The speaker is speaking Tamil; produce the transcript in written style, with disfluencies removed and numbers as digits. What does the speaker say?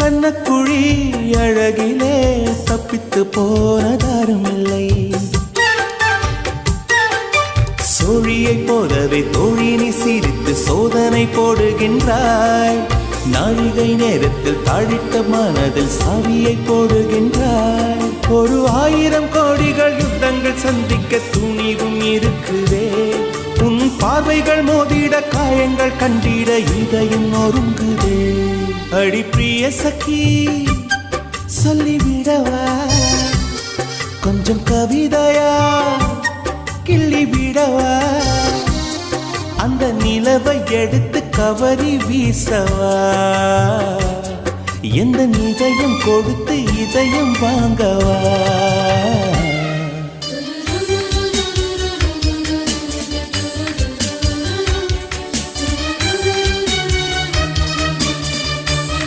கண்ணக்குழி அழகிலே தப்பித்து போனதாரும் இல்லை. சோழியை போலவே தோழினி சிரித்து சோதனை போடுகின்றாய். நாழிகை நேரத்தில் தாழிட்ட மனதில் சாவியை போடுகின்றாய். 1000 கோடிகள் யுத்தங்கள் சந்திக்க துணிவும் இருக்குதே. உன் பார்வைகள் மோதிட காயங்கள் கண்டிட இதயம் நொறுங்குதே. அடி பிரிய சகி சொல்லிவிடவா கொஞ்சம் கவிதையா கிள்ளி விடவா. அந்த நிலவை எடுத்து கவரி வீசவா. எந்த இதயம் கொடுத்து இதயம் வாங்கவா.